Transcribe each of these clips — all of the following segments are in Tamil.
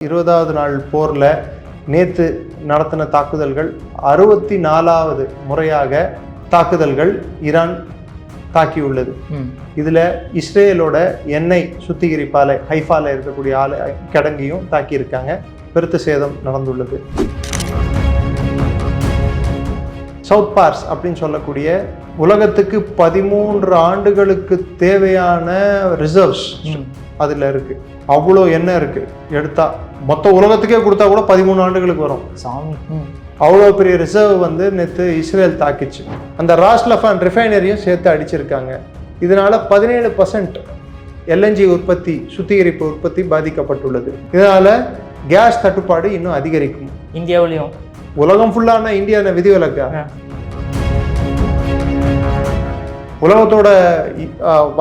20வது நாள் போரில் நேற்று நடத்தின தாக்குதல்கள் 64வது முறையாக தாக்குதல்கள் ஈரான் தாக்கியுள்ளது. இதில் இஸ்ரேலோட எண்ணெய் சுத்திகரிப்பாலை ஹைஃபால இருக்கக்கூடிய கிடங்கையும் தாக்கியிருக்காங்க. பெருத்த சேதம் நடந்துள்ளது. சவுத் பார்ஸ் அப்படின்னு சொல்லக்கூடிய உலகத்துக்கு 13 ஆண்டுகளுக்கு தேவையான ரிசர்வ்ஸ் அதில் இருக்கு. அவ்வளோ எண்ணெய் இருக்கு. எடுத்தா மொத்த உலகத்துக்கே கொடுத்தா கூட 13 ஆண்டுகளுக்கு வரும். அவ்வளோ பெரிய ரிசர்வ் நேற்று இஸ்ரேல் தாக்கிச்சு. அந்த ராஸ்லஃபான் ரிஃபைனரியும் சேர்த்து அடிச்சிருக்காங்க. இதனால 17% LNG உற்பத்தி, சுத்திகரிப்பு உற்பத்தி பாதிக்கப்பட்டுள்ளது. இதனால கேஸ் தட்டுப்பாடு இன்னும் அதிகரிக்கும். இந்தியாவிலையும் உலகம் ஃபுல்லான இந்தியா விதிவிலக்கா? உலகத்தோட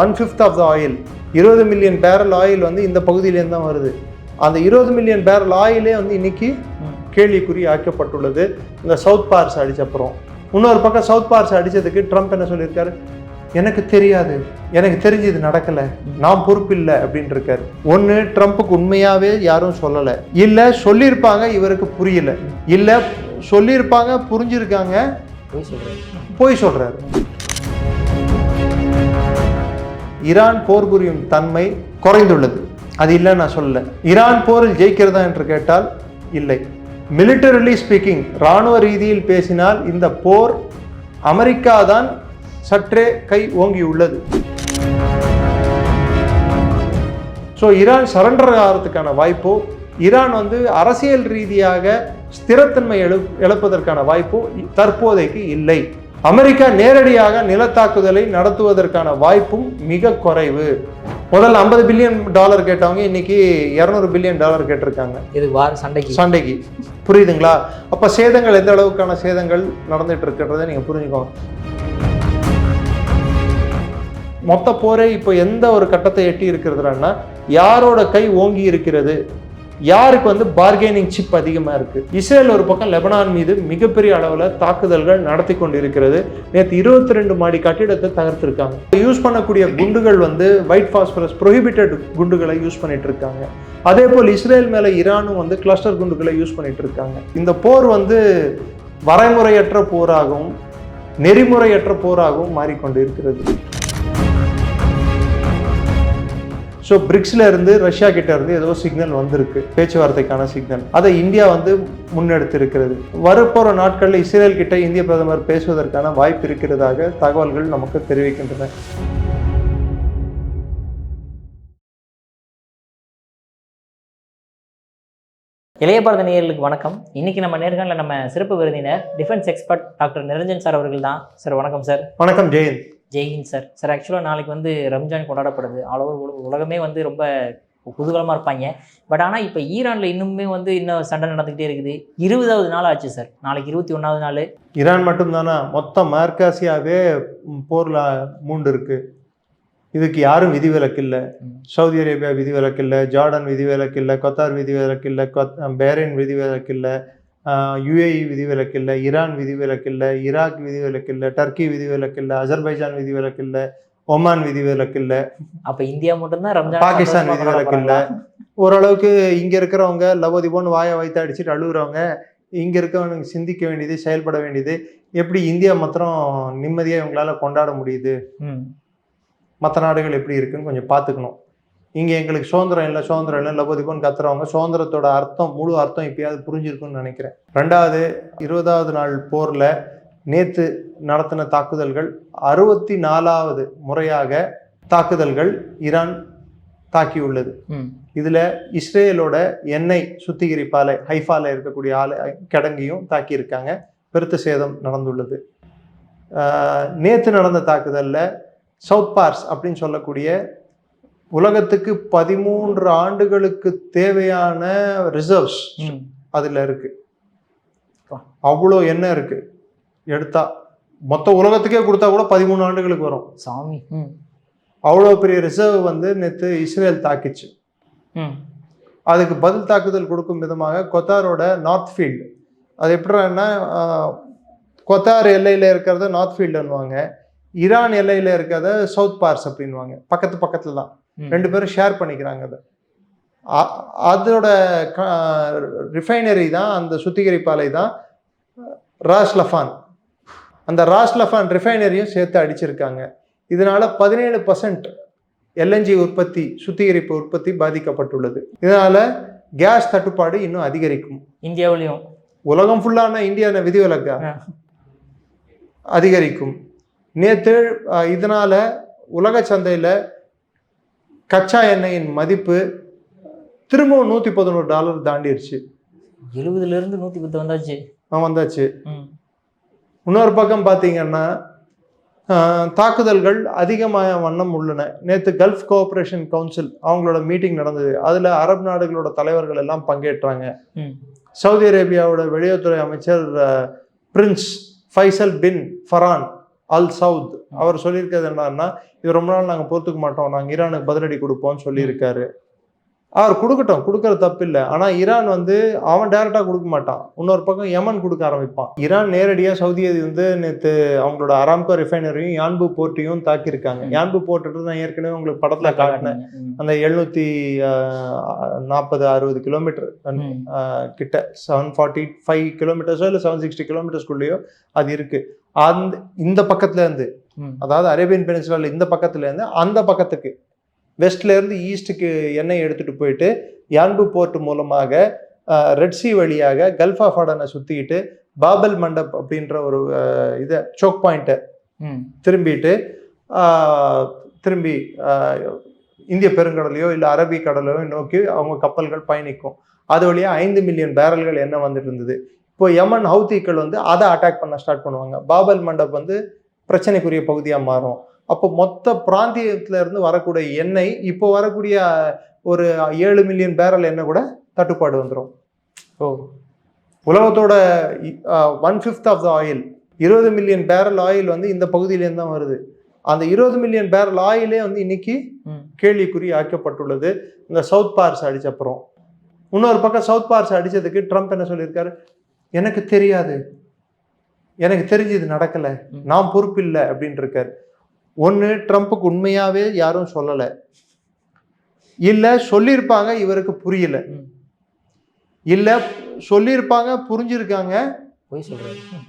1/5 of the oil, 20 million barrel oil இந்த பகுதியிலேருந்து தான் வருது. அந்த 20 மில்லியன் பேரல் ஆயிலே இன்னைக்கு கேள்விக்குறி ஆக்கப்பட்டுள்ளது இந்த சவுத் பார்ஸ் அடிச்சப்புறம். இன்னொரு பக்கம் சவுத் பார்ஸ் அடிச்சதுக்கு ட்ரம்ப் என்ன சொல்லியிருக்காரு? எனக்கு தெரியாது, எனக்கு தெரிஞ்சு இது நடக்கலை, நான் பொறுப்பில்லை அப்படின்னு இருக்காரு. ஒன்று, ட்ரம்ப்புக்கு உண்மையாவே யாரும் சொல்லலை, இல்லை சொல்லியிருப்பாங்க இவருக்கு புரியல, இல்லை சொல்லியிருப்பாங்க புரிஞ்சிருக்காங்க போய் சொல்றாரு. ஈரான் போர் புரியும் தன்மை குறைந்துள்ளது. அது இல்லை நான் சொல்லல. ஈரான் போரில் ஜெயிக்கிறதா என்று கேட்டால் இல்லை. மிலிட்டரிலி ஸ்பீக்கிங், இராணுவ ரீதியில் பேசினால் இந்த போர் அமெரிக்கா தான் சற்றே கை ஓங்கியுள்ளது. ஸோ ஈரான் சரண்டர் ஆகிறதுக்கான வாய்ப்போ, ஈரான் அரசியல் ரீதியாக ஸ்திரத்தன்மை இழப்பதற்கான வாய்ப்போ தற்போதைக்கு இல்லை. அமெரிக்கா நேரடியாக நிலத்தாக்குதலை நடத்துவதற்கான வாய்ப்பும் மிக குறைவு. முதல்ல $50 பில்லியன் கேட்டவங்க இன்னைக்கு $200 பில்லியன் கேட்டிருக்காங்க. இது சண்டைக்கு. புரியுதுங்களா? அப்ப சேதங்கள் எந்த அளவுக்கான சேதங்கள் நடந்துட்டு இருக்கிறத நீங்க புரிஞ்சுக்கோங்க. மொத்த போரே இப்போ எந்த ஒரு கட்டத்தை எட்டி இருக்கிறதுனா, யாரோட கை ஓங்கி இருக்கிறது, யாருக்கு பார்கெனிங் சிப் அதிகமாக இருக்கு. இஸ்ரேல் ஒரு பக்கம் லெபனான் மீது மிகப்பெரிய அளவில் தாக்குதல்கள் நடத்தி கொண்டு இருக்கிறது. நேற்று 22 மாடி கட்டிடத்தை தகர்த்திருக்காங்க. யூஸ் பண்ணக்கூடிய குண்டுகள் ஒயிட் பாஸ்பரஸ் ப்ரொஹிபிட்டட் குண்டுகளை யூஸ் பண்ணிட்டு இருக்காங்க. அதே போல் இஸ்ரேல் மேல ஈரானும் கிளஸ்டர் குண்டுகளை யூஸ் பண்ணிட்டு இருக்காங்க. இந்த போர் வரைமுறையற்ற போராகவும் நெறிமுறையற்ற போராகவும் மாறிக்கொண்டு இருக்கிறது. ஸோ பிரிக்ஸ்ல இருந்து ரஷ்யா கிட்ட இருந்து ஏதோ சிக்னல் வந்திருக்கு, பேச்சுவார்த்தைக்கான சிக்னல். அதை இந்தியா முன்னெடுத்து இருக்கிறது. வரப்போற நாட்களில் இஸ்ரேல் கிட்ட இந்திய பிரதமர் பேசுவதற்கான வாய்ப்பு இருக்கிறதாக தகவல்கள் நமக்கு தெரிவிக்கின்றன. இளைய பாரத நேயர்களுக்கு வணக்கம். இன்னைக்கு நம்ம நேர்காணல நம்ம சிறப்பு விருந்தினர் defence expert doctor Niranjan sir அவர்கள் தான். சார் வணக்கம் சார். வணக்கம். ஜெயின் சார். சார் ஆக்சுவலாக நாளைக்கு ரம்ஜான் கொண்டாடப்படுது. ஆல் ஓவர் உலகமே ரொம்ப குதூகலமாக இருப்பாங்க. பட் ஆனால் இப்போ ஈரானில் இன்னுமே இன்னும் சண்டை நடந்துக்கிட்டே இருக்குது. 20வது நாள் ஆச்சு சார். நாளைக்கு 21வது நாள். ஈரான் மட்டும்தானா? மொத்தம் மேற்காசியாவே போரில் மூண்டு இருக்கு. இதுக்கு யாரும் விதிவிலக்கு இல்லை. சவுதி அரேபியா விதிவிலக்கு இல்லை, ஜார்டன் விதிவிலக்கு இல்லை, கத்தார் விதிவிலக்கு இல்லை, பஹ்ரைன் விதிவிலக்கு இல்லை, UAE விதிவிலக்கு இல்லை, ஈரான் விதிவிலக்கு இல்லை, ஈராக் விதிவிலக்கு இல்லை, டர்க்கி விதிவிலக்கு இல்லை, அஜர்பைஜான் விதிவிலக்கு இல்லை, ஒமான் விதிவிலக்கு இல்லை. அப்போ இந்தியா மட்டும்தான் ரம்ஜான். பாகிஸ்தான் விதிவிலக்கு இல்லை. ஓரளவுக்கு இங்க இருக்கிறவங்க லவோதிபோன்னு வாயை வைத்து அடிச்சுட்டு அழுகுறவங்க, இங்க இருக்கவனுக்கு சிந்திக்க வேண்டியது, செயல்பட வேண்டியது. எப்படி இந்தியா மாத்திரம் நிம்மதியா இவங்களால கொண்டாட முடியுது? மற்ற நாடுகள் எப்படி இருக்குன்னு கொஞ்சம் பார்த்துக்கணும். இங்கே எங்களுக்கு சுதந்திரம் இல்லை லவோதிபோன்னு கத்துறவங்க சுதந்திரத்தோட அர்த்தம், முழு அர்த்தம் இப்பயாவது புரிஞ்சிருக்குன்னு நினைக்கிறேன். 20வது நாள் போரில் நேற்று நடத்தின தாக்குதல்கள் 64வது முறையாக தாக்குதல்கள் ஈரான் தாக்கியுள்ளது. இதில் இஸ்ரேலோட எண்ணெய் சுத்திகரிப்பாலை ஹைஃபால இருக்கக்கூடிய கிடங்கையும் தாக்கியிருக்காங்க. பெருத்த சேதம் நடந்துள்ளது. நேற்று நடந்த தாக்குதலில் சவுத் பார்ஸ் அப்படின்னு சொல்லக்கூடிய உலகத்துக்கு 13 ஆண்டுகளுக்கு தேவையான ரிசர்வ்ஸ் அதுல இருக்கு. அவ்வளோ எண்ணெய் இருக்கு. எடுத்தா மொத்த உலகத்துக்கே கொடுத்தா கூட 13 ஆண்டுகளுக்கு வரும். அவ்வளோ பெரிய ரிசர்வ் நேற்று இஸ்ரேல் தாக்கிச்சு. அதுக்கு பதில் தாக்குதல் கொடுக்கும் விதமாக கொத்தாரோட நார்த் ஃபீல்டு, அது எப்படின்னா கொத்தார் எல்லையில இருக்கிறத நார்த் ஃபீல்டுன்னுவாங்க, ஈரான் எல்லையில இருக்கிறத சவுத் பார்ஸ் அப்படின்வாங்க. பக்கத்துல தான், ரெண்டு பேரும் ஷேர் பண்ணிக்கிறாங்க. அதை அதோட ரிஃபைனரி தான், அந்த சுத்திகரிப்பாலை தான் ராஸ் லஃபான். அந்த ராஸ் லஃபான் ரிஃபைனரியும் சேர்த்து அடிச்சிருக்காங்க. இதனால 17% எல்என்ஜி உற்பத்தி, சுத்திகரிப்பு உற்பத்தி பாதிக்கப்பட்டுள்ளது. இதனால கேஸ் தட்டுப்பாடு இன்னும் அதிகரிக்கும். இந்தியாவிலையும் உலகம் ஃபுல்லான இந்தியா விதிவிலக்கா அதிகரிக்கும். நேற்று இதனால உலக சந்தையில் கச்சா எண்ணெயின் மதிப்பு திரும்பவும் $111 தாண்டிடுச்சு. 70லேருந்து 110 வந்தாச்சு. வந்தாச்சு. இன்னொரு பக்கம் பார்த்தீங்கன்னா தாக்குதல்கள் அதிகமாக வண்ணம் உள்ளன. நேற்று கல்ஃப் கோஆபரேஷன் கவுன்சில் அவங்களோட மீட்டிங் நடந்தது. அதில் அரபு நாடுகளோட தலைவர்கள் எல்லாம் பங்கேற்றாங்க. சவுதி அரேபியாவோட வெளியுறவுத்துறை அமைச்சர் பிரின்ஸ் ஃபைசல் பின் ஃபரான் அல் சவுத் அவர் சொல்லியிருக்கிறது என்னன்னா, இது ரொம்ப நாள் நாங்கள் பொறுத்துக்க மாட்டோம், நாங்கள் ஈரானுக்கு பதிலடி கொடுப்போம்னு சொல்லியிருக்காரு. அவர் கொடுக்கட்டும், கொடுக்கறது தப்பு இல்லை. ஆனால் ஈரான் அவன் டைரக்டாக கொடுக்க மாட்டான். இன்னொரு பக்கம் யமன் கொடுக்க ஆரம்பிப்பான். ஈரான் நேரடியாக சவுதியை நேற்று அவங்களோட அராம்கோ ரிஃபைனரியும் யான்பு போர்ட்டையும் தாக்கியிருக்காங்க. யான்பு போர்ட்டு நான் ஏற்கனவே உங்களுக்கு படத்தில் காட்டினேன். அந்த 740-60 கிலோமீட்டர் கிட்ட 745 கிலோமீட்டர்ஸோ இல்லை 760 கிலோமீட்டர்ஸ்குள்ளேயோ அது இருக்கு. இந்த பக்கத்துல இருந்து, அதாவது அரேபியன் பெனின்சுலால இந்த பக்கத்துல இருந்து அந்த பக்கத்துக்கு வெஸ்ட்ல இருந்து ஈஸ்ட்டுக்கு எண்ணெய் எடுத்துட்டு போயிட்டு யான்பு போர்ட் மூலமாக ரெட்சி வழியாக கல்ஃப் ஆஃப் அடனை சுத்திட்டு பாபல் மண்டப் அப்படின்ற ஒரு சோக் பாயிண்ட்டை திரும்பி இந்திய பெருங்கடலையோ இல்லை அரபிக் கடலையோ நோக்கி அவங்க கப்பல்கள் பயணிக்கும். அது வழியா 5 மில்லியன் பேரல்கள் எண்ணெய் வந்துட்டு இருந்தது. இப்போ யமன் ஹவுத்திகள் அதை அட்டாக் பண்ண ஸ்டார்ட் பண்ணுவாங்க. பாபல் மண்டப் பிரச்சனைக்குரிய பகுதியாக மாறும். அப்போ மொத்த பிராந்தியத்துல இருந்து வரக்கூடிய எண்ணெய் இப்போ வரக்கூடிய ஒரு 7 மில்லியன் பேரல் எண்ணெய் கூட தட்டுப்பாடு வந்துடும். உலகத்தோட 1/5 of the oil, 20 million barrel oil இந்த பகுதியிலேருந்து தான் வருது. அந்த 20 மில்லியன் பேரல் ஆயிலே இன்னைக்கு கேள்விக்குறி ஆக்கப்பட்டுள்ளது இந்த சவுத் பார்ஸ் அடிச்சப்புறம். இன்னொரு பக்கம் சவுத் பார்ஸ் அடிச்சதுக்கு ட்ரம்ப் என்ன சொல்லியிருக்காரு, எனக்கு தெரியாது, எனக்கு தெரிஞ்சு இது நடக்கலை, நான் பொறுப்பு இல்லை அப்படின்னு இருக்காரு. ஒன்று, ட்ரம்ப்புக்கு உண்மையாவே யாரும் சொல்லலை, இல்லை சொல்லியிருப்பாங்க இவருக்கு புரியல, இல்லை சொல்லியிருப்பாங்க புரிஞ்சிருக்காங்க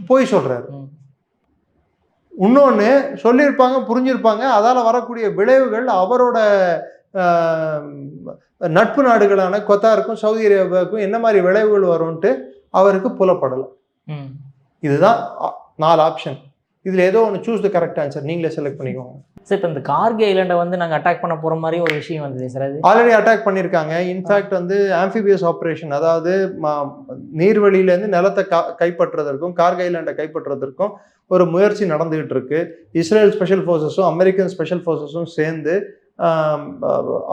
போய் சொல்றாரு. இன்னொன்று, சொல்லியிருப்பாங்க புரிஞ்சிருப்பாங்க, அதால வரக்கூடிய விளைவுகள் அவரோட நட்பு நாடுகளான கத்தாருக்கும் சவுதி அரேபியாவுக்கும் என்ன மாதிரி விளைவுகள் வரும்ன்ட்டு அவருக்கு புலப்படலை. இதுதான் 4 ஆப்ஷன். இதில் ஏதோ ஒன்று சூஸ் த கரெக்ட் ஆன்சர், நீங்களே செலக்ட் பண்ணிக்கோங்க. சார், இப்போ இந்த கார்கி ஐலாண்டை நாங்கள் அட்டாக் பண்ண போகிற மாதிரி ஒரு விஷயம் வந்தது சார். அது ஆல்ரெடி அட்டாக் பண்ணியிருக்காங்க. இன்ஃபேக்ட் ஆம்பிபியஸ் ஆப்ரேஷன், அதாவது நீர்வழியிலேருந்து நிலத்தை கைப்பற்றுவதற்கும் கார்கி ஐலாண்டை கைப்பற்றுவதற்கும் ஒரு முயற்சி நடந்துகிட்டு இருக்கு. இஸ்ரேல் ஸ்பெஷல் ஃபோர்ஸஸும் அமெரிக்கன் ஸ்பெஷல் ஃபோர்ஸஸும் சேர்ந்து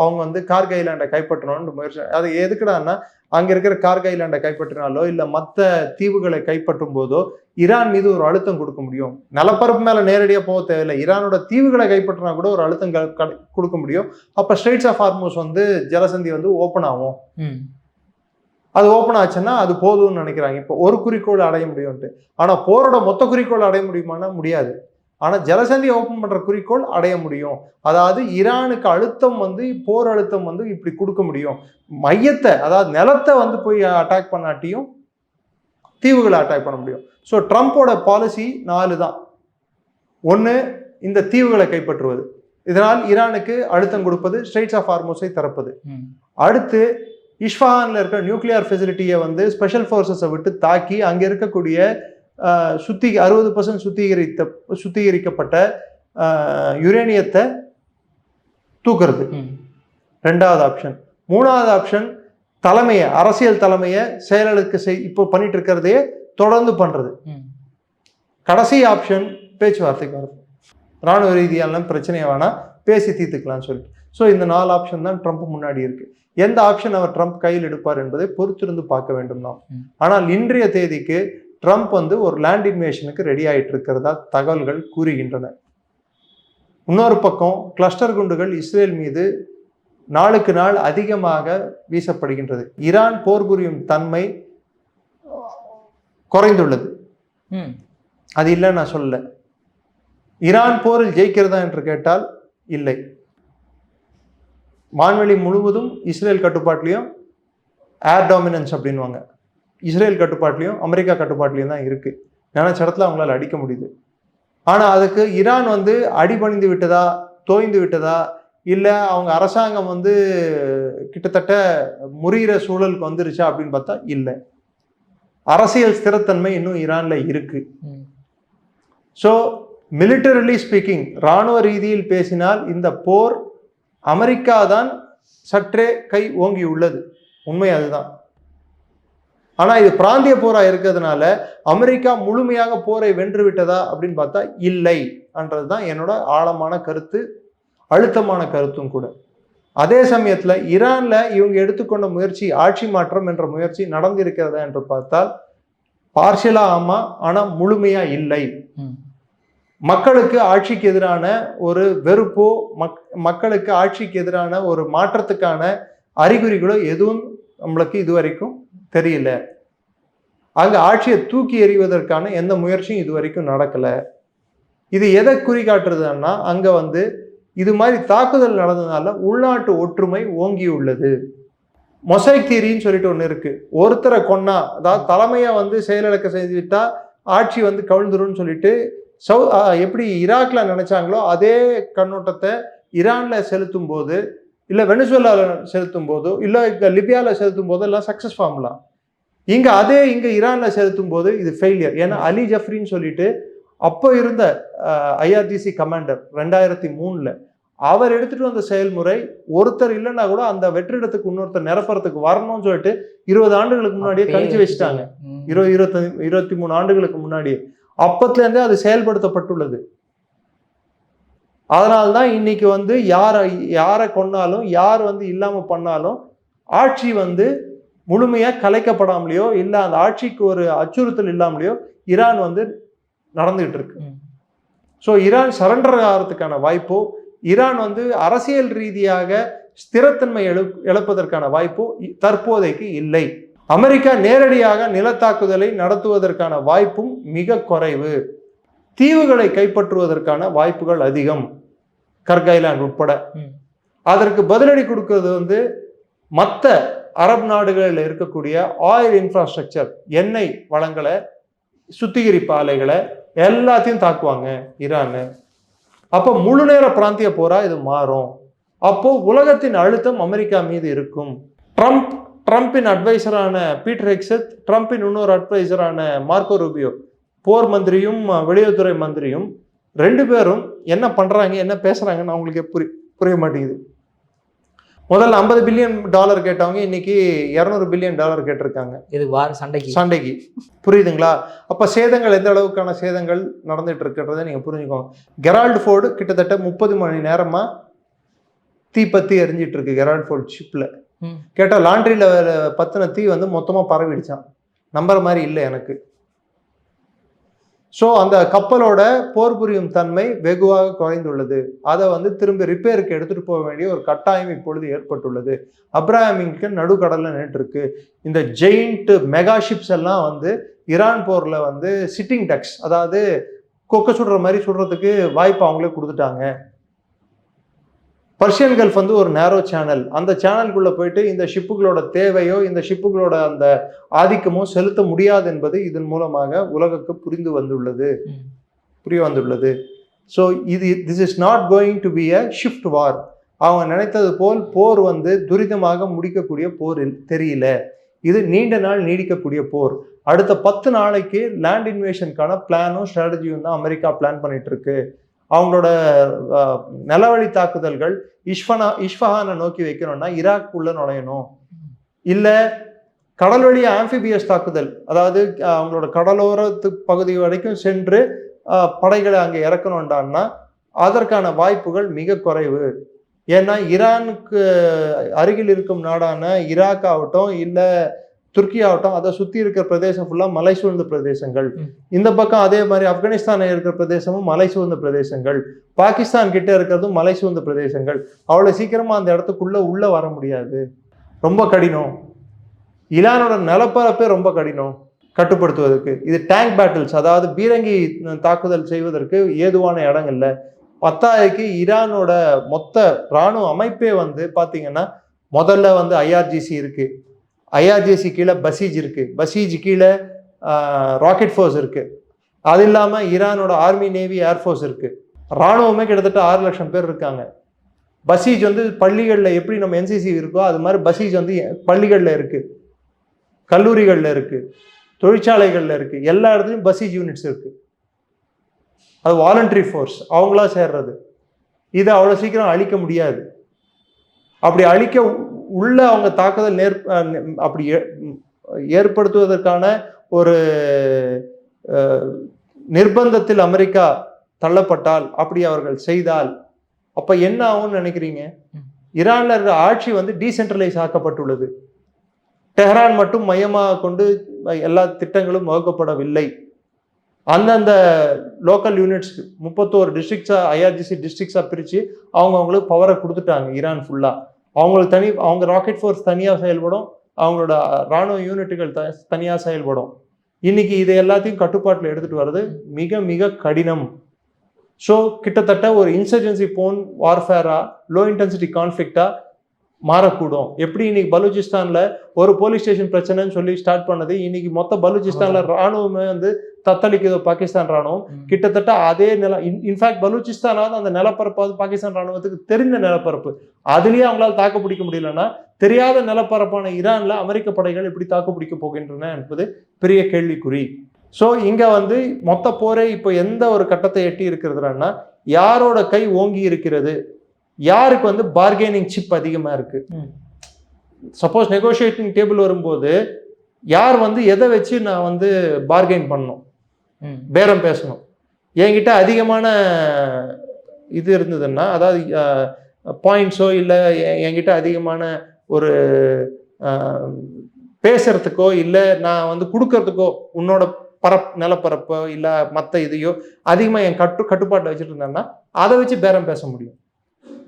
அவங்க கார்கி ஐலாண்டை கைப்பற்றணும்னு முயற்சி. அது எதுக்குடான்னா, அங்கே இருக்கிற கார்கி ஐலாண்டை கைப்பற்றினாலோ இல்லை மற்ற தீவுகளை கைப்பற்றும் போதோ ஈரான் மீது ஒரு அழுத்தம் கொடுக்க முடியும். நிலப்பரப்பு மேலே நேரடியாக போக தேவையில்லை, ஈரானோட தீவுகளை கைப்பற்றினா கூட ஒரு அழுத்தம் கொடுக்க முடியும். அப்போ ஸ்ட்ரெய்ட்ஸ் ஆஃப் ஹார்மோஸ் ஜலசந்தி ஓப்பன் ஆகும். அது ஓப்பன் ஆச்சுன்னா அது போதும்னு நினைக்கிறாங்க. இப்போ ஒரு குறிக்கோள் அடைய முடியும்ட்டு. ஆனால் போரோட மொத்த குறிக்கோள் அடைய முடியுமானா முடியாது. ஆனால் ஜலசந்தியை ஓப்பன் பண்ணுற குறிக்கோள் அடைய முடியும். அதாவது ஈரானுக்கு அழுத்தம் போர் அழுத்தம் இப்படி கொடுக்க முடியும். மையத்தை, அதாவது நிலத்தை போய் அட்டாக் பண்ணாட்டியும் தீவுகளை அட்டாக் பண்ண முடியும். ஸோ ட்ரம்ப்போட பாலிசி 4 தான். ஒன்று, இந்த தீவுகளை கைப்பற்றுவது, இதனால் ஈரானுக்கு அழுத்தம் கொடுப்பது, ஸ்ட்ரெய்ட்ஸ் ஆஃப் ஹார்மோஸை திறப்பது. அடுத்து, இஸ்ஃபஹான்ல இருக்கிற நியூக்ளியர் ஃபெசிலிட்டியை ஸ்பெஷல் ஃபோர்ஸஸை விட்டு தாக்கி அங்கே இருக்கக்கூடிய 60% சுத்திகரிக்கப்பட்ட யுரேனியத்தை தூக்குறது 2வது ஆப்ஷன். 3வது ஆப்ஷன், தலைமையை, அரசியல் தலைமையை செயலுக்கு இப்போ பண்ணிட்டு இருக்கிறதையே தொடர்ந்து பண்றது. கடைசி ஆப்ஷன், பேச்சுவார்த்தைக்கு வருது. ராணுவ ரீதியான பிரச்சனையை வேணா பேசி தீர்த்துக்கலாம்னு சொல்லிட்டு. ஸோ இந்த 4 ஆப்ஷன் தான் ட்ரம்ப் முன்னாடி இருக்கு. எந்த ஆப்ஷன் அவர் ட்ரம்ப் கையில் எடுப்பார் என்பதை பொறுத்திருந்து பார்க்க வேண்டும் தான். ஆனால் இன்றைய தேதிக்கு ட்ரம்ப் ஒரு லேண்ட் இன்வேஷனுக்கு ரெடி ஆகிட்டு இருக்கிறதா தகவல்கள் கூறுகின்றன. இன்னொரு பக்கம், கிளஸ்டர் குண்டுகள் இஸ்ரேல் மீது நாளுக்கு நாள் அதிகமாக வீசப்படுகின்றது. ஈரான் போர் புரியும் தன்மை குறைந்துள்ளது. அது இல்லைன்னு நான் சொல்லல. ஈரான் போரில் ஜெயிக்கிறதா என்று கேட்டால் இல்லை. வான்வெளி முழுவதும் இஸ்ரேல் கட்டுப்பாட்டிலையும் ஏர் டாமினன்ஸ் அப்படின்வாங்க, இஸ்ரேல் கட்டுப்பாட்டிலையும் அமெரிக்கா கட்டுப்பாட்டிலையும் தான் இருக்குது. நினைச்ச இடத்துல அவங்களால அடிக்க முடியுது. ஆனால் அதுக்கு ஈரான் வந்து அடிபணிந்து விட்டதா, தோய்ந்து விட்டதா, இல்லை அவங்க அரசாங்கம் வந்து கிட்டத்தட்ட முறிகிற சூழலுக்கு வந்துருச்சா அப்படின்னு பார்த்தா இல்லை. அரசியல் ஸ்திரத்தன்மை இன்னும் ஈரான்ல இருக்கு. ஸோ மிலிட்டரிலி ஸ்பீக்கிங், இராணுவ ரீதியில் பேசினால் இந்த போர் அமெரிக்கா தான் சற்றே கை ஓங்கி உள்ளது, உண்மை அதுதான். ஆனால் இது பிராந்திய போராக இருக்கிறதுனால அமெரிக்கா முழுமையாக போரை வென்று விட்டதா அப்படின்னு பார்த்தா இல்லை என்றது தான் என்னோட ஆழமான கருத்து, அழுத்தமான கருத்தும் கூட. அதே சமயத்தில் ஈரானில் இவங்க எடுத்துக்கொண்ட முயற்சி, ஆட்சி மாற்றம் என்ற முயற்சி நடந்திருக்கிறதா என்று பார்த்தால் பார்ஷியலாக ஆமாம், ஆனால் முழுமையாக இல்லை. மக்களுக்கு ஆட்சிக்கு எதிரான ஒரு வெறுப்போ, மக்களுக்கு ஆட்சிக்கு எதிரான ஒரு மாற்றத்துக்கான அறிகுறிகளோ எதுவும் நம்மளுக்கு இதுவரைக்கும் தெரியல. அங்கே ஆட்சியை தூக்கி எறிவதற்கான எந்த முயற்சியும் இதுவரைக்கும் நடக்கலை. இது எதை குறிகாட்டுறதுன்னா, அங்கே வந்து இது மாதிரி தாக்குதல் நடந்ததுனால உள்நாட்டு ஒற்றுமை ஓங்கி உள்ளது. மொசைக் தியரின்னு சொல்லிட்டு ஒன்று இருக்கு. ஒருத்தரை கொன்னா, அதாவது தலைமையை வந்து செயலிழக்க செய்துவிட்டா ஆட்சி வந்து கவிழ்ந்துருன்னு சொல்லிட்டு எப்படி ஈராக்ல நினைச்சாங்களோ அதே கண்ணோட்டத்தை ஈரான்ல செலுத்தும் போது, இல்லை வெனிசுவேலால செலுத்தும் போதோ, இல்லை லிபியால செலுத்தும் போதோ எல்லாம் சக்சஸ் ஃபார்முலா. இங்க ஈரான்ல செலுத்தும் போது இது ஃபெயிலியர். ஏன்னா அலி ஜஃப்ரின்னு சொல்லிட்டு அப்போ இருந்த ஐஆர்ஜிசி கமாண்டர் 2003 அவர் எடுத்துட்டு வந்த செயல்முறை, ஒருத்தர் இல்லைன்னா கூட அந்த வெற்றிடத்துக்கு இன்னொருத்தர் நிரப்புறதுக்கு வரணும்னு சொல்லிட்டு 20 ஆண்டுகளுக்கு முன்னாடியே கணிச்சு வச்சுட்டாங்க. 23 ஆண்டுகளுக்கு முன்னாடியே அப்பத்திலேருந்தே அது செயல்படுத்தப்பட்டுள்ளது. அதனால்தான் இன்னைக்கு வந்து யாரை கொன்னாலும், யார் வந்து இல்லாம பண்ணாலும் ஆட்சி வந்து முழுமையா கலைக்கப்படாமலையோ, இல்லை அந்த ஆட்சிக்கு ஒரு அச்சுறுத்தல் இல்லாமலையோ ஈரான் வந்து நடந்துகிட்டு இருக்கு. ஸோ ஈரான் சரண்டர் ஆகிறதுக்கான வாய்ப்போ, ஈரான் வந்து அரசியல் ரீதியாக ஸ்திரத்தன்மை இழப்பதற்கான வாய்ப்போ தற்போதைக்கு இல்லை. அமெரிக்கா நேரடியாக நிலத்தாக்குதலை நடத்துவதற்கான வாய்ப்பும் மிக குறைவு. தீவுகளை கைப்பற்றுவதற்கான வாய்ப்புகள் அதிகம், கர்க் ஐலாண்ட் உட்பட. அதற்கு பதிலடி கொடுக்கிறது வந்து மற்ற அரபு நாடுகளில் இருக்கக்கூடிய ஆயில் இன்ஃப்ராஸ்ட்ரக்சர், எண்ணெய் வளங்களை, சுத்திகரிப்பு ஆலைகளை எல்லாத்தையும் தாக்குவாங்க ஈரான். அப்போ முழு நேர பிராந்திய போரா இது மாறும். அப்போ உலகத்தின் அழுத்தம் அமெரிக்கா மீது இருக்கும். ட்ரம்பின் அட்வைசரான பீட்டர் ஹெக்ஸத், ட்ரம்பின் இன்னொரு அட்வைசரான மார்க்கோ ரூபியோ, போர் மந்திரியும் வெளியுறவுத்துறை மந்திரியும், 2 பேரும் என்ன பண்றாங்க, என்ன பேசுறாங்கன்னு அவங்களுக்கு புரிய மாட்டேங்குது. முதல்ல $50 பில்லியன் கேட்டவங்க இன்னைக்கு $200 பில்லியன் கேட்டிருக்காங்க. இது சண்டைக்கு. புரியுதுங்களா? அப்ப சேதங்கள் எந்த அளவுக்கான சேதங்கள் நடந்துட்டு இருக்கிறத நீங்க புரிஞ்சுக்கோங்க. கெரால்ட் ஃபோர்டு கிட்டத்தட்ட 30 மணி நேரமா தீப்பத்தி எரிஞ்சிட்டு இருக்கு கெரால்ட் ஃபோர்டு ஷிப்ல. கேட்டா லாண்ட்ரியில பத்தின தீ வந்து மொத்தமா பரவிடுச்சான். நம்புற மாதிரி இல்லை எனக்கு. ஸோ அந்த கப்பலோட போர் புரியும் தன்மை வெகுவாக குறைந்துள்ளது. அதை வந்து திரும்ப ரிப்பேருக்கு எடுத்துட்டு போக வேண்டிய ஒரு கட்டாயம் இப்பொழுது ஏற்பட்டுள்ளது. அப்ராஹாமிக்கு நடுக்கடல்ல நின்று இருக்கு. இந்த ஜெயிண்ட் மெகா ஷிப்ஸ் எல்லாம் வந்து ஈரான் போர்ல வந்து சிட்டிங் டக்ஸ், அதாவது கொக்க சுடுற மாதிரி சுடுறதுக்கு வாய்ப்பு அவங்களே கொடுத்துட்டாங்க. பர்ஷியன் கல்ஃப் வந்து ஒரு நேரோ சேனல். அந்த சேனலுக்குள்ள போயிட்டு இந்த ஷிப்புகளோட தேவையோ, இந்த ஷிப்புகளோட அந்த ஆதிக்கமோ செலுத்த முடியாது என்பது இதன் மூலமாக உலகுக்கு புரிய வந்துள்ளது. So this is not going to be a shift war. அவங்க நினைத்தது போல் போர் வந்து துரிதமாக முடிக்கக்கூடிய போர் தெரியல. இது நீண்ட நாள் நீடிக்கக்கூடிய போர். அடுத்த 10 நாளைக்கு லேண்ட் இன்வேஷனுக்கான பிளானும் ஸ்ட்ராட்டஜியும் தான் அமெரிக்கா பிளான் பண்ணிட்டு இருக்கு. அவங்களோட நிலவழி தாக்குதல்கள் இஸ்ஃபஹானை நோக்கி வைக்கணும்னா ஈராக் உள்ள நுழையணும், இல்லை கடல்வழி ஆம்பிபியஸ் தாக்குதல், அதாவது அவங்களோட கடலோரத்து பகுதி வரைக்கும் சென்று படைகளை அங்கே இறக்கணும்டான்னா அதற்கான வாய்ப்புகள் மிக குறைவு. ஏன்னா ஈரானுக்கு அருகில் இருக்கும் நாடான ஈராக் ஆகட்டும், இல்லை துருக்கி ஆகட்டும், அதை சுற்றி இருக்கிற பிரதேசம் ஃபுல்லாக மலை சூழ்ந்த பிரதேசங்கள். இந்த பக்கம் அதே மாதிரி ஆப்கானிஸ்தானில் இருக்கிற பிரதேசமும் மலை சூழ்ந்த பிரதேசங்கள், பாகிஸ்தான் கிட்ட இருக்கிறதும் மலை சூழ்ந்த பிரதேசங்கள். அவ்வளோ சீக்கிரமாக அந்த இடத்துக்குள்ள வர முடியாது, ரொம்ப கடினம். ஈரானோட நிலப்பரப்பே ரொம்ப கடினம் கட்டுப்படுத்துவதற்கு. இது டேங்க் பேட்டில்ஸ், அதாவது பீரங்கி தாக்குதல் செய்வதற்கு ஏதுவான இடம் இல்லை. பத்தாயிரக்கு ஈரானோட மொத்த இராணுவ அமைப்பே வந்து பார்த்தீங்கன்னா முதல்ல வந்து ஐஆர்ஜிசி இருக்கு, ஐஆர்ஜிசி கீழே பசீஜ் இருக்கு, பசீஜ் கீழே ராக்கெட் ஃபோர்ஸ் இருக்கு, அது இல்லாமல் ஈரானோட ஆர்மி நேவி ஏர்ஃபோர்ஸ் இருக்கு. இராணுவமே கிட்டத்தட்ட 6 லட்சம் பேர் இருக்காங்க. பசீஜ் வந்து பள்ளிகளில் எப்படி நம்ம என்சிசி இருக்கோ அது மாதிரி பசீஜ் வந்து பள்ளிகளில் இருக்கு, கல்லூரிகளில் இருக்கு, தொழிற்சாலைகளில் இருக்கு, எல்லா இடத்துலையும் பசீஜ் யூனிட்ஸ் இருக்கு. அது வாலண்டரி ஃபோர்ஸ், அவங்களா சேர்றது. இதை அவ்வளோ சீக்கிரம் அழிக்க முடியாது. அப்படி அழிக்க உள்ள அவங்க தாக்குதல் அப்படி ஏற்படுத்துவதற்கான ஒரு நிர்பந்தத்தில் அமெரிக்கா தள்ளப்பட்டால், அப்படி அவர்கள் செய்தால் அப்ப என்ன ஆகும்னு நினைக்கிறீங்க? ஈரான்ல இருக்கிற ஆட்சி வந்து டீசென்ட்ரலைஸ் ஆக்கப்பட்டுள்ளது. டெஹ்ரான் மட்டும் மையமாக கொண்டு எல்லா திட்டங்களும் வகுக்கப்படவில்லை. அந்தந்த லோக்கல் யூனிட்ஸ் 31 டிஸ்ட்ரிக்ட்ஸா ஐஆர்ஜிசி டிஸ்ட்ரிக்ட்ஸா பிரித்து அவங்களுக்கு பவரை கொடுத்துட்டாங்க. ஈரான் ஃபுல்லா அவங்களுக்கு அவங்க ராக்கெட் ஃபோர்ஸ் தனியாக செயல்படும், அவங்களோட இராணுவ யூனிட்டுகள் தனியாக செயல்படும். இன்னைக்கு இதை எல்லாத்தையும் கட்டுப்பாட்டில் எடுத்துட்டு வர்றது மிக மிக கடினம். ஸோ கிட்டத்தட்ட ஒரு இன்சர்ஜென்சி போன் வார்ஃபேரா, லோ இன்டென்சிட்டி கான்ஃப்ளிக்டா மாறக்கூடும். எப்படி இன்னைக்கு பலூச்சிஸ்தான்ல ஒரு போலீஸ் ஸ்டேஷன் பிரச்சனைன்னு சொல்லி ஸ்டார்ட் பண்ணது, இன்னைக்கு மொத்த பலூச்சிஸ்தான்ல ராணுவமே வந்து தத்தளிக்குதோ பாகிஸ்தான் ராணுவம். கிட்டத்தட்ட அதே இன்ஃபேக்ட் பலூச்சிஸ்தானாவது அந்த நிலப்பரப்பாவது பாகிஸ்தான் ராணுவத்துக்கு தெரிந்த நிலப்பரப்பு, அதுலயே அவங்களால தாக்கு பிடிக்க முடியலன்னா தெரியாத நிலப்பரப்பான ஈரான்ல அமெரிக்க படைகள் எப்படி தாக்கு பிடிக்க போகின்றன என்பது பெரிய கேள்விக்குறி. ஸோ இங்க வந்து மொத்த போரே இப்போ எந்த ஒரு கட்டத்தை எட்டி இருக்கிறதுனா, யாரோட கை ஓங்கி இருக்கிறது, யாருக்கு வந்து பார்கெனிங் சிப் அதிகமா இருக்கு. சப்போஸ் நெகோசியேட்டிங் டேபிள் வரும்போது யார் வந்து எதை வச்சு நான் வந்து பார்கெயின் பண்ணணும், பேரம் பேசணும், என்கிட்ட அதிகமான இது இருந்ததுன்னா, அதாவது பாயிண்ட்ஸோ இல்லை என்கிட்ட அதிகமான ஒரு பேசுறதுக்கோ இல்லை நான் வந்து கொடுக்கறதுக்கோ உன்னோட நிலப்பரப்போ இல்லை மற்ற இதையோ அதிகமாக என் கட்டுப்பாட்டை வச்சுட்டு இருந்தேன்னா அதை வச்சு பேரம் பேச முடியும்.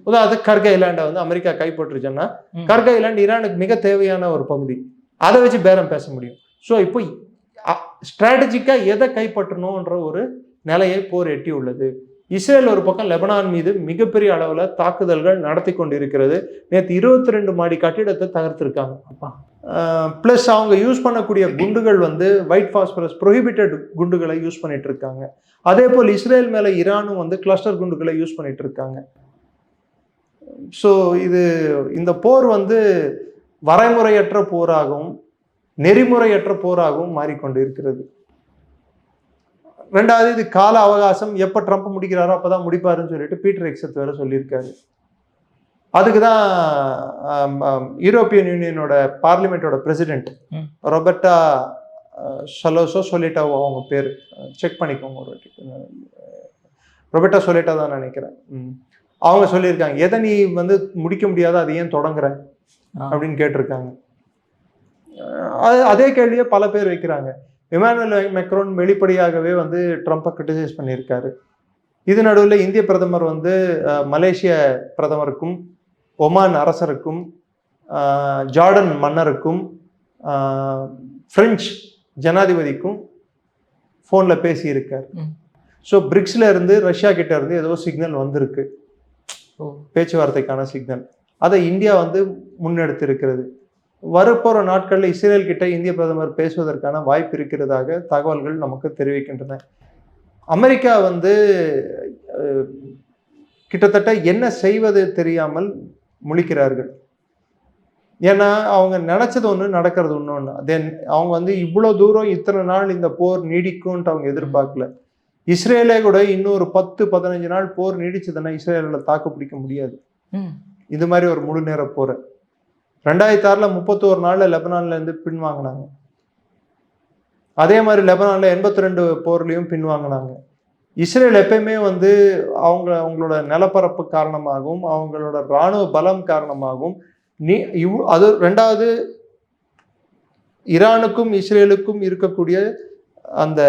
உதாரணத்துக்கு கர்க ஐலாண்டை வந்து அமெரிக்கா கைப்பற்றுச்சுன்னா கர்க ஐலாண்ட் ஈரானுக்கு மிக தேவையான ஒரு பகுதி, அதை வச்சு பேரம் பேச முடியும். ஸோ இப்போ ஸ்ட்ராட்டஜிக்கா எதை கைப்பற்றணும்ன்ற ஒரு நிலையை போர் எட்டி உள்ளது. இஸ்ரேல் ஒரு பக்கம் லெபனான் மீது மிகப்பெரிய அளவில் தாக்குதல்கள் நடத்தி கொண்டு இருக்கிறது. நேற்று 22 மாடி கட்டிடத்தை தகர்த்திருக்காங்க. பிளஸ் அவங்க யூஸ் பண்ணக்கூடிய குண்டுகள் வந்து ஒயிட் பாஸ்பரஸ் ப்ரொஹிபிட்டட் குண்டுகளை யூஸ் பண்ணிட்டு இருக்காங்க. அதே போல் இஸ்ரேல் மேல ஈரானும் வந்து கிளஸ்டர் குண்டுகளை யூஸ் பண்ணிட்டு இருக்காங்க. ஸோ இந்த போர் வந்து வரைமுறையற்ற போராகவும் நெறிமுறையற்ற போராகவும் மாறிக்கொண்டு இருக்கிறது. ரெண்டாவது, இது கால அவகாசம், எப்போ ட்ரம்ப் முடிக்கிறாரோ அப்போதான் முடிப்பாருன்னு சொல்லிட்டு பீட்டர் எக்ஸத் வேற சொல்லியிருக்காரு. அதுக்கு தான் யூரோப்பியன் யூனியனோட பார்லிமெண்டோட பிரசிடென்ட் ரொபர்ட்டா சொலிட்டா, அவங்க பேர் செக் பண்ணிக்கோங்க ஒரு வாட்டி, ரொபர்ட்டா சொலிட்டா தான் நினைக்கிறேன். அவங்க சொல்லியிருக்காங்க, எதை நீ வந்து முடிக்க முடியாத அதை ஏன் தொடங்குற அப்படின்னு கேட்டிருக்காங்க. அதே கேள்வியை பல பேர் வைக்கிறாங்க. இமானுவேல் மேக்ரோன் வெளிப்படையாகவே வந்து ட்ரம்ப்பை கிரிட்டிசைஸ் பண்ணியிருக்காரு. இது நடுவில் இந்திய பிரதமர் வந்து மலேசிய பிரதமருக்கும் ஒமான் அரசருக்கும் ஜார்டன் மன்னருக்கும் பிரெஞ்சு ஜனாதிபதிக்கும் ஃபோனில் பேசியிருக்கார். ஸோ பிரிக்ஸ்ல இருந்து ரஷ்யா கிட்ட இருந்து ஏதோ சிக்னல் வந்திருக்கு, பேச்சுவார்த்தைக்கான சிக்னல். அதை இந்தியா வந்து முன்னெடுத்து இருக்கிறது. வரப்போற நாட்களில் இஸ்ரேல் கிட்ட இந்திய பிரதமர் பேசுவதற்கான வாய்ப்பு இருக்கிறதாக தகவல்கள் நமக்கு தெரிவிக்கின்றன. அமெரிக்கா வந்து கிட்டத்தட்ட என்ன செய்வது தெரியாமல் முழிக்கிறார்கள். ஏன்னா அவங்க நினைச்சது ஒன்று, நடக்கிறது இன்னொன்று. தென் அவங்க வந்து இவ்வளோ தூரம் இத்தனை நாள் இந்த போர் நீடிக்கும்ன்ட்டு அவங்க எதிர்பார்க்கல. இஸ்ரேலே கூட இன்னொரு 10-15 நாள் போர் நீடிச்சதுன்னா இஸ்ரேலில் தாக்கு பிடிக்க முடியாது. இது மாதிரி ஒரு முழு நேர போரை 2006 31 நாள்ல லெபனான்ல இருந்து பின்வாங்கினாங்க. அதே மாதிரி லெபனான்ல 82 போர்லையும் பின்வாங்கினாங்க. இஸ்ரேல் எப்பயுமே வந்து அவங்களோட நிலப்பரப்பு காரணமாகவும் அவங்களோட இராணுவ பலம் காரணமாகவும் அது ரெண்டாவது ஈரானுக்கும் இஸ்ரேலுக்கும் இருக்கக்கூடிய அந்த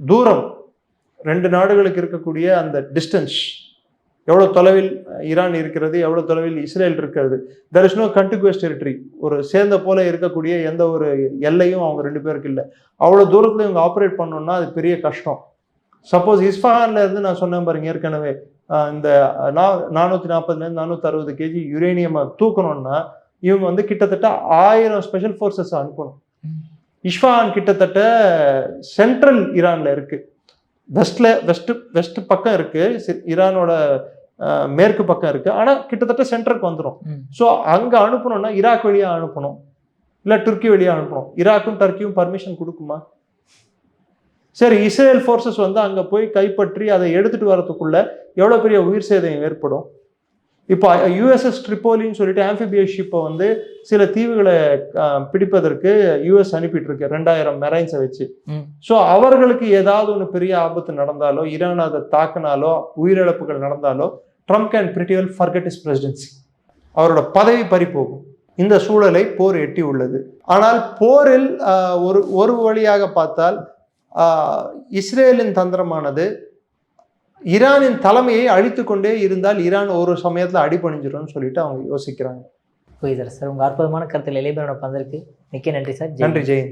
தூரம், ரெண்டு நாடுகளுக்கு இருக்கக்கூடிய அந்த டிஸ்டன்ஸ், எவ்வளோ தொலைவில் ஈரான் இருக்கிறது, எவ்வளோ தொலைவில் இஸ்ரேல் இருக்கிறது. There is no contiguous territory. ஒரு சேர்ந்த போல இருக்கக்கூடிய எந்த ஒரு எல்லையும் அவங்க ரெண்டு பேருக்கு இல்லை. அவ்வளோ தூரத்தில் இவங்க ஆப்ரேட் பண்ணணும்னா அது பெரிய கஷ்டம். சப்போஸ் இஸ்ஃபஹான்ல இருந்து நான் சொன்னேன் பாருங்க ஏற்கனவே, இந்த 440 460 கேஜி யுரேனியம் தூக்கணும்னா இவங்க வந்து கிட்டத்தட்ட 1000 ஸ்பெஷல் ஃபோர்ஸஸ் அனுப்பணும். இஸ்ஃபான் கிட்டத்தட்ட சென்ட்ரல் ஈரான்ல இருக்கு, வெஸ்ட் பக்கம் இருக்கு, ஈரானோட மேற்கு பக்கம் இருக்கு, ஆனா கிட்டத்தட்ட சென்டருக்கு வந்துடும். ஸோ அங்க அனுப்பணும்னா ஈராக் வழியா அனுப்பணும், இல்ல துருக்கி வழியா அனுப்பணும். ஈராக்கும் டர்க்கியும் பர்மிஷன் கொடுக்குமா? சரி, இஸ்ரேல் ஃபோர்ஸஸ் வந்து அங்க போய் கைப்பற்றி அதை எடுத்துட்டு வரதுக்குள்ள எவ்வளவு பெரிய உயிர் சேதம் ஏற்படும். இப்போ யுஎஸ்எஸ் ட்ரிப்போலின்னு சொல்லிட்டு ஆம்பிபியஸ் ஷிப்பை வந்து சில தீவுகளை பிடிப்பதற்கு யூஎஸ் அனுப்பிட்டு இருக்கு 2000 மெரைன்ஸை வச்சு. ஸோ அவர்களுக்கு ஏதாவது ஒன்று பெரிய ஆபத்து நடந்தாலோ, ஈரான் அதை தாக்கினாலோ, உயிரிழப்புகள் நடந்தாலோ, Trump can pretty well forget his presidency, அவரோட பதவி பறி போகும். இந்த சூழலை போர் எட்டி உள்ளது. ஆனால் போரில் ஒரு வழியாக பார்த்தால் இஸ்ரேலின் தந்திரமானது ஈரானின் தலைமையை அழித்து கொண்டே இருந்தால் ஈரான் ஒரு சமயத்தில் அடிபணிஞ்சிடும்னு சொல்லிட்டு அவங்க யோசிக்கிறாங்க. புரியுது சார். உங்கள் அற்புதமான கருத்தில் இளைஞரோட பந்தருக்கு மிக்க நன்றி சார். நன்றி ஜெயின்.